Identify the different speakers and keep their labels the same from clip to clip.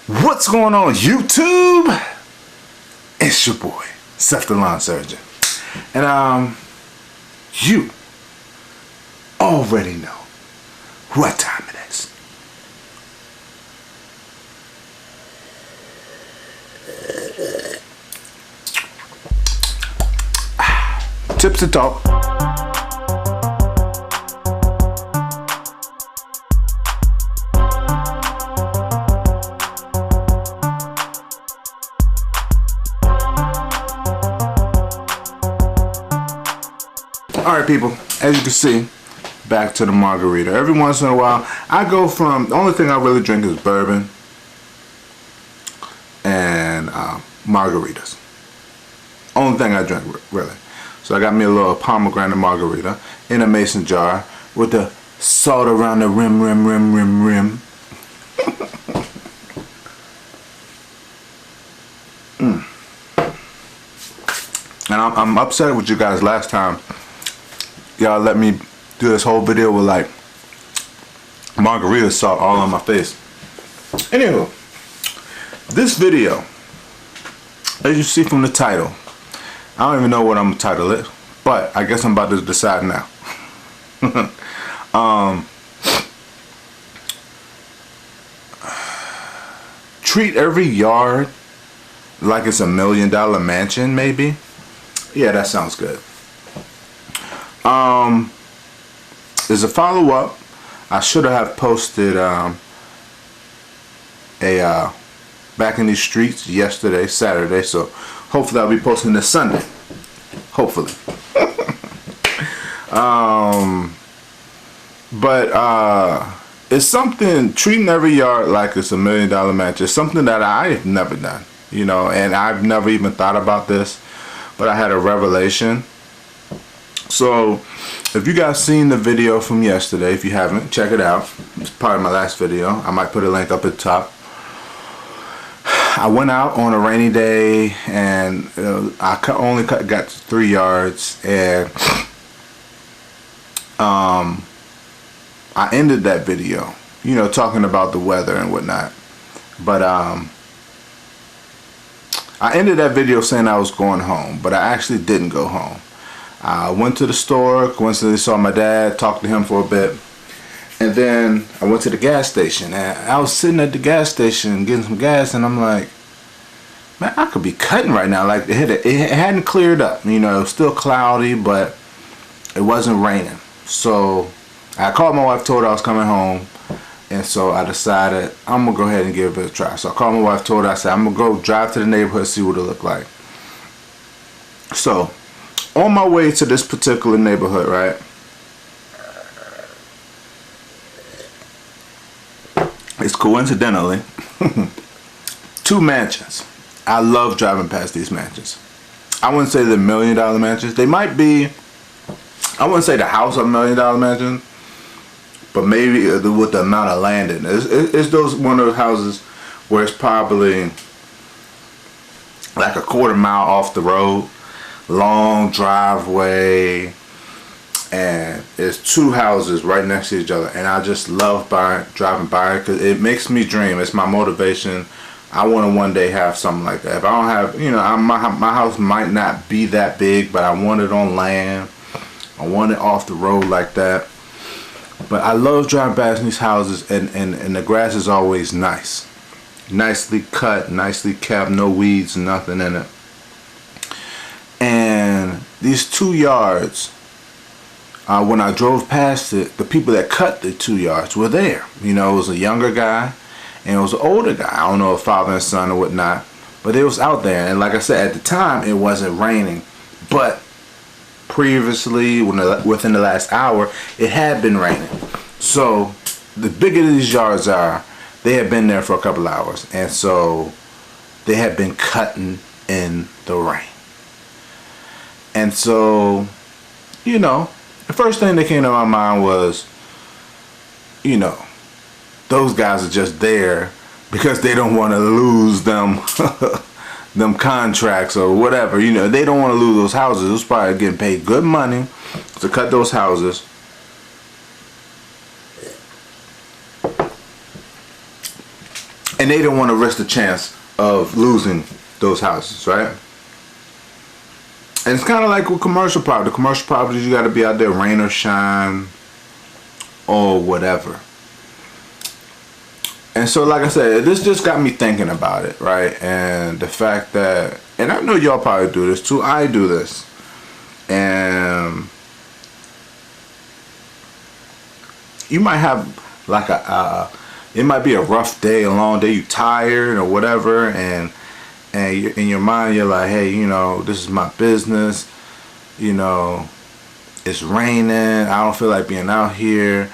Speaker 1: What's going on, YouTube? It's your boy, Seth the Lawn Surgeon. And you already know what time it is. Tipsy talk. Alright people, as you can see, back to the margarita. Every once in a while, I go from, the only thing I really drink is bourbon and margaritas. Only thing I drink, really. So I got me a little pomegranate margarita in a mason jar with the salt around the rim. And I'm upset with you guys last time. Y'all let me do this whole video with like margarita salt all on my face. Anywho, this video, as you see from the title, I don't even know what I'm gonna title it, but I guess I'm about to decide now. Treat every yard like it's $1 million mansion, maybe. Yeah, that sounds good. There's a follow-up. I should have posted Back in These Streets yesterday, Saturday, so hopefully I'll be posting this Sunday. Hopefully. But it's something, treating every yard like it's $1 million match. It's something that I've never done, you know, and I've never even thought about this, but I had a revelation. So if you guys seen the video from yesterday, if you haven't, check it out. It's probably my last video. I might put a link up at the top. I went out on a rainy day and I only got 3 yards, and I ended that video, you know, talking about the weather and whatnot. But I ended that video saying I was going home, but I actually didn't go home. I went to the store, coincidentally saw my dad, talked to him for a bit, and then I went to the gas station. And I was sitting at the gas station getting some gas, and I'm like, man, I could be cutting right now. Like it hadn't cleared up, you know, it was still cloudy, but it wasn't raining. So I called my wife, told her I was coming home, and so I decided I'm gonna go ahead and give it a try. So I called my wife, told her, I said I'm gonna go drive to the neighborhood, see what it looked like. So on my way to this particular neighborhood, right, it's coincidentally 2 mansions. I love driving past these mansions. I wouldn't say they're $1 million mansions. They might be, I wouldn't say the house of $1 million mansion, but maybe with the amount of land in it. It's those one of those houses where it's probably like a quarter mile off the road, long driveway, and it's 2 houses right next to each other, and I just love driving by it because it makes me dream. It's my motivation. I want to one day have something like that. If I don't have, you know, my house might not be that big, but I want it on land. I want it off the road like that. But I love driving past these houses, and the grass is always nice. Nicely cut, nicely kept, no weeds, nothing in it. And these 2 yards, when I drove past it, the people that cut the 2 yards were there. You know, it was a younger guy and it was an older guy. I don't know if father and son or whatnot, but they was out there. And like I said, at the time it wasn't raining, but previously, within the last hour, it had been raining. So the bigger these yards are, they had been there for a couple hours, and so they had been cutting in the rain. And so, you know, the first thing that came to my mind was, you know, those guys are just there because they don't want to lose them them contracts or whatever. You know, they don't want to lose those houses. It was probably getting paid good money to cut those houses. and they didn't want to risk the chance of losing those houses, right? And it's kind of like with commercial property. Commercial properties, you got to be out there rain or shine or whatever. And so, like I said, this just got me thinking about it, right? And the fact that, and I know y'all probably do this too. I do this. And you might have like it might be a rough day, a long day, you tired or whatever, and you're, in your mind you're like, hey, you know, this is my business, you know, it's raining, I don't feel like being out here,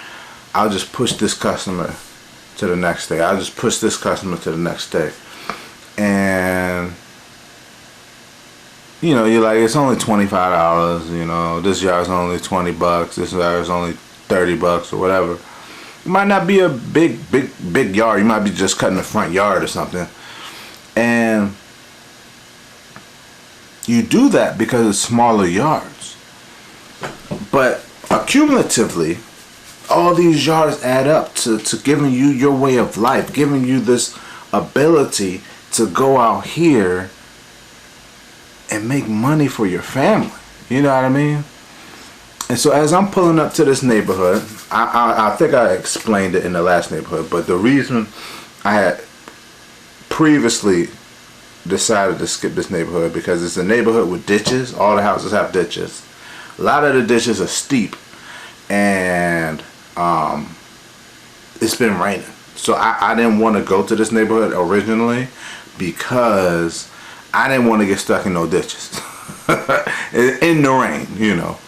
Speaker 1: I'll just push this customer to the next day, I'll just push this customer to the next day. And you know, you're like, it's only $25, you know, this yard's only $20, this yard's only $30 or whatever. It might not be a big yard. You might be just cutting the front yard or something. And you do that because it's smaller yards. But accumulatively, all these yards add up to giving you your way of life, giving you this ability to go out here and make money for your family. You know what I mean? And so as I'm pulling up to this neighborhood, I think I explained it in the last neighborhood, but the reason I had previously decided to skip this neighborhood because it's a neighborhood with ditches. All the houses have ditches. A lot of the ditches are steep, and it's been raining. So I didn't want to go to this neighborhood originally because I didn't want to get stuck in no ditches in the rain, you know.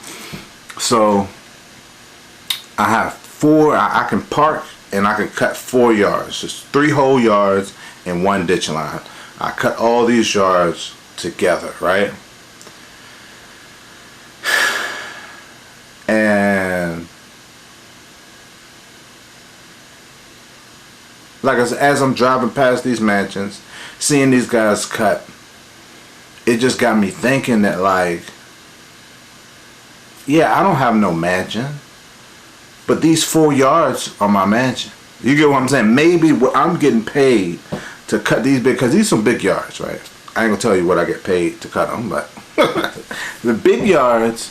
Speaker 1: So I have I can park and I can cut 4 yards, just 3 whole yards and 1 ditch line. I cut all these yards together, right? And like I said, as I'm driving past these mansions, seeing these guys cut, it just got me thinking that, like, yeah, I don't have no mansion, but these 4 yards are my mansion. You get what I'm saying? Maybe what I'm getting paid to cut these big, because these are some big yards, right? I ain't gonna tell you what I get paid to cut them, but the big yards,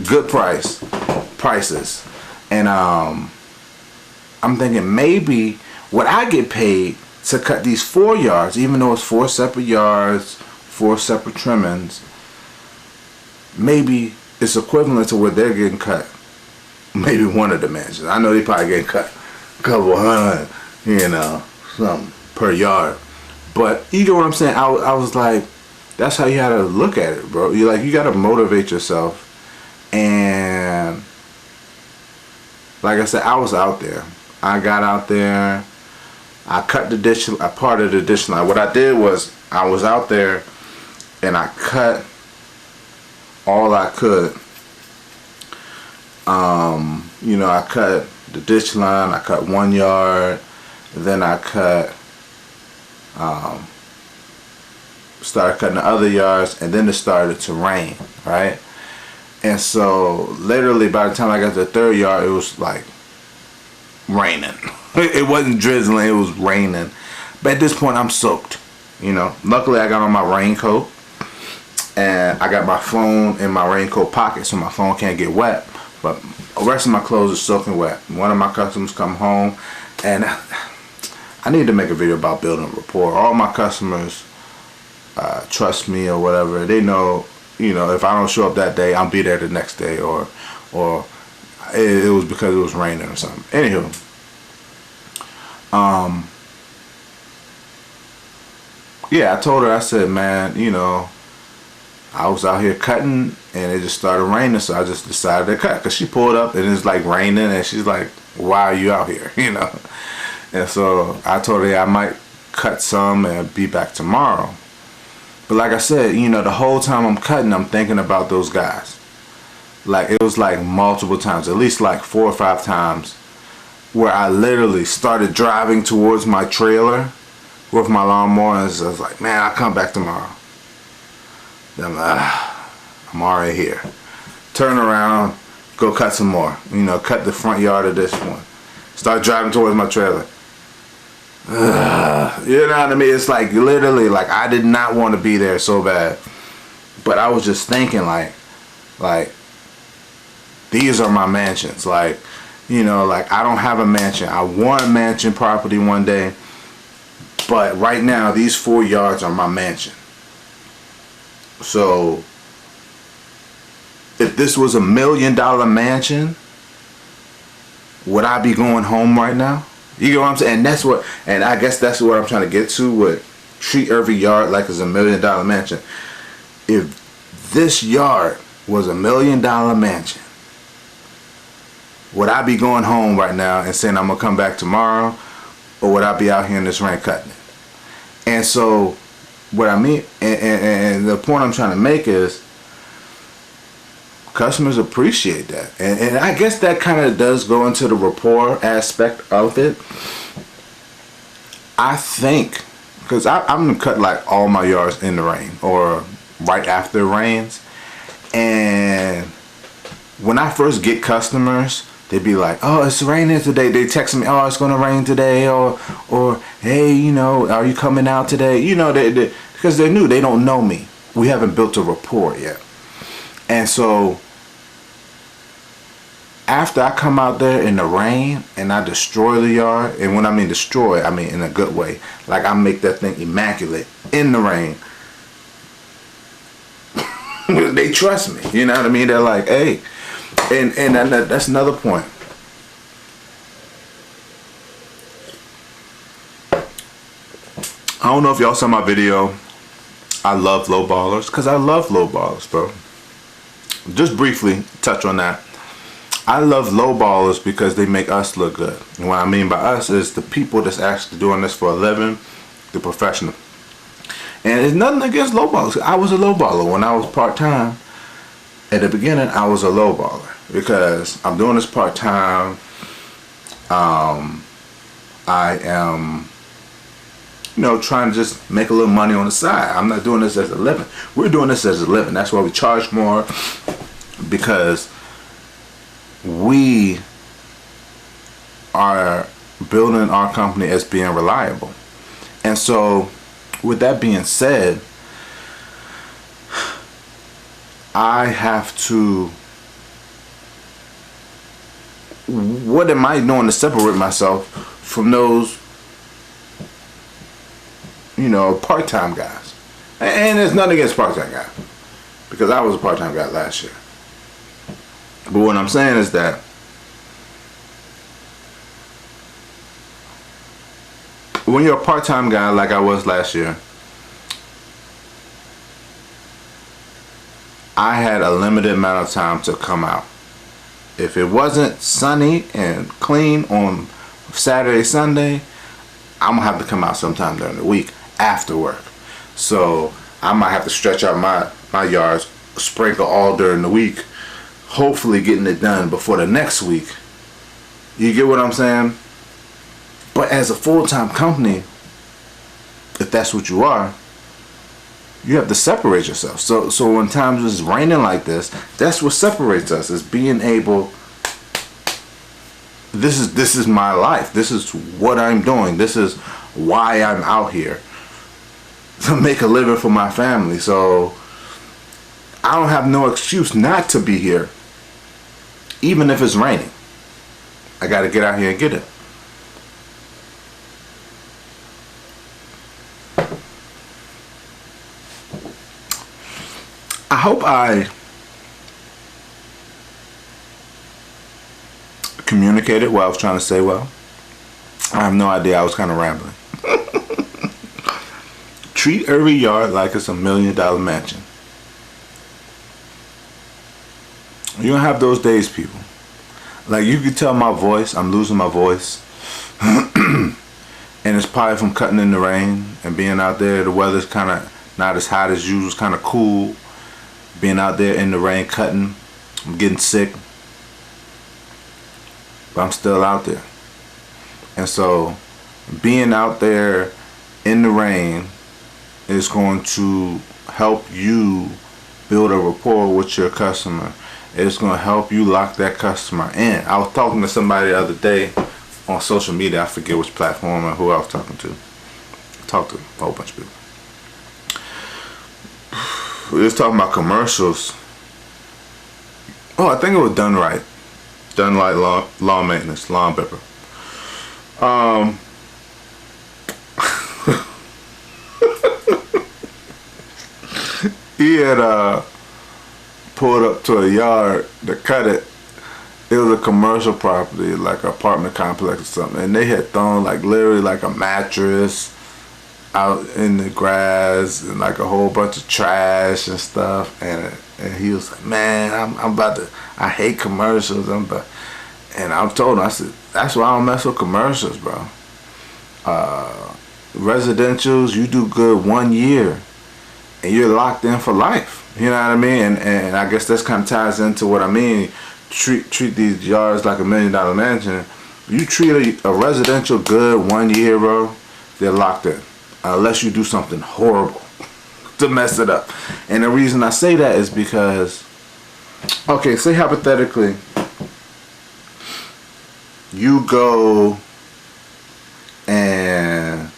Speaker 1: good prices, and I'm thinking maybe what I get paid to cut these 4 yards, even though it's 4 separate yards, 4 separate trimmings, maybe it's equivalent to what they're getting cut. Maybe one of the mansions. I know they probably getting cut a couple hundred, you know, something per yard. But you get what I'm saying? I was like, that's how you gotta look at it, bro. You gotta motivate yourself. And like I said, I was out there. I got out there. I cut the ditch. I parted the ditch line. What I did was I was out there and I cut all I could. You know, I cut the ditch line, I cut 1 yard, then I cut started cutting the other yards, and then it started to rain, right? And so literally by the time I got to the 3rd yard, it was like raining. It wasn't drizzling, it was raining. But at this point I'm soaked, you know. Luckily I got on my raincoat, and I got my phone in my raincoat pocket so my phone can't get wet, but the rest of my clothes are soaking wet. One of my customers come home, and I need to make a video about building rapport. All my customers trust me or whatever. They know, you know, if I don't show up that day, I'll be there the next day, or it was because it was raining or something. Anywho, yeah, I told her, I said, man, you know, I was out here cutting and it just started raining, so I just decided to cut, because she pulled up and it's like raining and she's like, why are you out here, you know? And so I told her, yeah, I might cut some and be back tomorrow. But like I said, you know, the whole time I'm cutting, I'm thinking about those guys. Like, it was like multiple times, at least like 4 or 5 times, where I literally started driving towards my trailer with my lawnmower, and I was like, man, I'll come back tomorrow. Then I'm like, I'm already here. Turn around, go cut some more. You know, cut the front yard of this one. Start driving towards my trailer. You know what I mean? It's like literally like I did not want to be there so bad. But I was just thinking like these are my mansions. Like, you know, like I don't have a mansion. I want a mansion property one day. But right now these 4 yards are my mansion. So if this was $1 million mansion, would I be going home right now? You know what I'm saying? And I guess that's what I'm trying to get to with treat every yard like it's $1 million mansion. If this yard was $1 million mansion, would I be going home right now and saying I'm gonna come back tomorrow, or would I be out here in this rain cutting it? And so what I mean, and the point I'm trying to make is customers appreciate that, and I guess that kind of does go into the rapport aspect of it. I think because I'm gonna cut like all my yards in the rain or right after it rains, and when I first get customers, they be like, "Oh, it's raining today." They text me, "Oh, it's gonna rain today," or "Hey, you know, are you coming out today?" You know, because they're new, they don't know me. We haven't built a rapport yet, and so after I come out there in the rain and I destroy the yard, and when I mean destroy, I mean in a good way, like I make that thing immaculate in the rain. They trust me, you know what I mean? They're like, "Hey," and that's another point. I don't know if y'all saw my video. I love low ballers, because I love low ballers, bro. Just briefly touch on that. I love low ballers because they make us look good. And what I mean by us is the people that's actually doing this for a living, the professional. And it's nothing against low ballers. I was a low baller when I was part-time. At the beginning, I was a low baller because I'm doing this part-time. I am, you know, trying to just make a little money on the side. I'm not doing this as a living. We're doing this as a living. That's why we charge more, because we are building our company as being reliable. And so with that being said, I have to, what am I doing to separate myself from those, you know, part-time guys? And there's nothing against part-time guys, because I was a part-time guy last year. But what I'm saying is that when you're a part-time guy like I was last year, I had a limited amount of time to come out. If it wasn't sunny and clean on Saturday, Sunday, I'm gonna have to come out sometime during the week after work. So I might have to stretch out my yards, sprinkle all during the week, hopefully getting it done before the next week. You get what I'm saying? But as a full-time company, if that's what you are, you have to separate yourself. So when times it's raining like this, that's what separates us, is being able, this is my life. This is what I'm doing. This is why I'm out here, to make a living for my family. So I don't have no excuse not to be here, even if it's raining. I got to get out here and get it. I hope I communicated what I was trying to say well. I have no idea. I was kind of rambling. Treat every yard like it's $1 million mansion. You don't have those days, people. Like, you can tell my voice, I'm losing my voice. And it's probably from cutting in the rain and being out there. The weather's kind of not as hot as usual. It's kind of cool. Being out there in the rain cutting. I'm getting sick. But I'm still out there. And so being out there in the rain is going to help you build a rapport with your customer. It's going to help you lock that customer in. I was talking to somebody the other day on social media. I forget which platform or who I was talking to. Talked to a whole bunch of people. We was talking about commercials. Oh, I think it was Done Right. Done Right lawn maintenance, lawn pepper. He had pulled up to a yard to cut it. It was a commercial property, like an apartment complex or something, and they had thrown like literally like a mattress out in the grass and like a whole bunch of trash and stuff. And he was like, man, I'm about to, I hate commercials. And I told him, I said, that's why I don't mess with commercials, bro. Residentials, you do good 1 year and you're locked in for life. You know what I mean? And I guess this kind of ties into what I mean. Treat these yards like $1 million mansion. You treat a residential good 1 year, bro, they're locked in. Unless you do something horrible to mess it up. And the reason I say that is because, okay, say hypothetically, you go and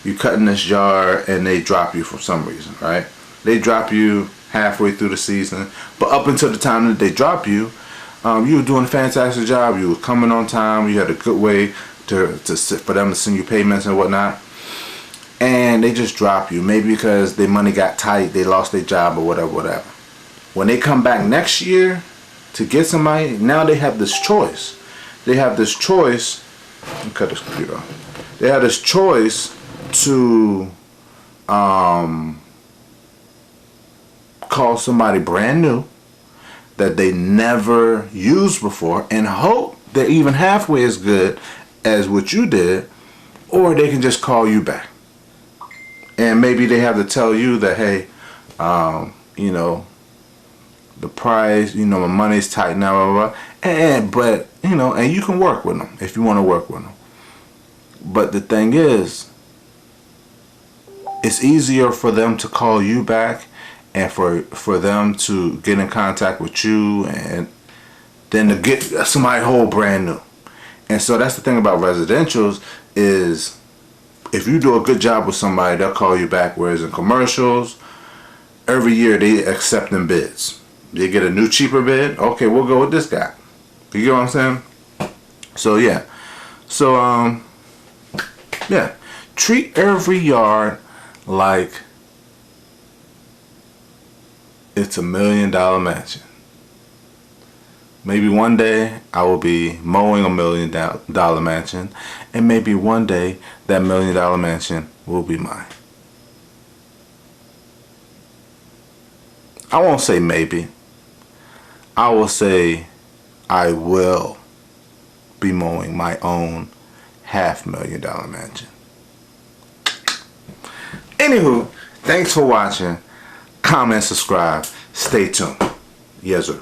Speaker 1: you cut in this yard and they drop you for some reason, right? They drop you halfway through the season, but up until the time that they drop you, you were doing a fantastic job. You were coming on time. You had a good way for them to send you payments and whatnot. And they just drop you, maybe because their money got tight, they lost their job or whatever. When they come back next year to get somebody, now they have this choice. They have this choice. Let me cut this computer off. They have this choice to call somebody brand new that they never used before and hope they're even halfway as good as what you did, or they can just call you back. And maybe they have to tell you that, hey, you know, the price, you know, my money's tight now, blah, blah, blah. But, you know, and you can work with them if you want to work with them. But the thing is, it's easier for them to call you back and for them to get in contact with you and then to get somebody whole brand new. And so that's the thing about residentials is if you do a good job with somebody, they'll call you back. Whereas in commercials, every year they accepting bids. They get a new cheaper bid. Okay, we'll go with this guy. You get what I'm saying? So yeah. So yeah. Treat every yard like it's $1 million mansion. Maybe one day I will be mowing $1 million mansion, and maybe one day that $1 million mansion will be mine. I won't say maybe. I will say I will be mowing my own $500,000 mansion. Anywho, thanks for watching. Comment, subscribe. Stay tuned. Yes, sir.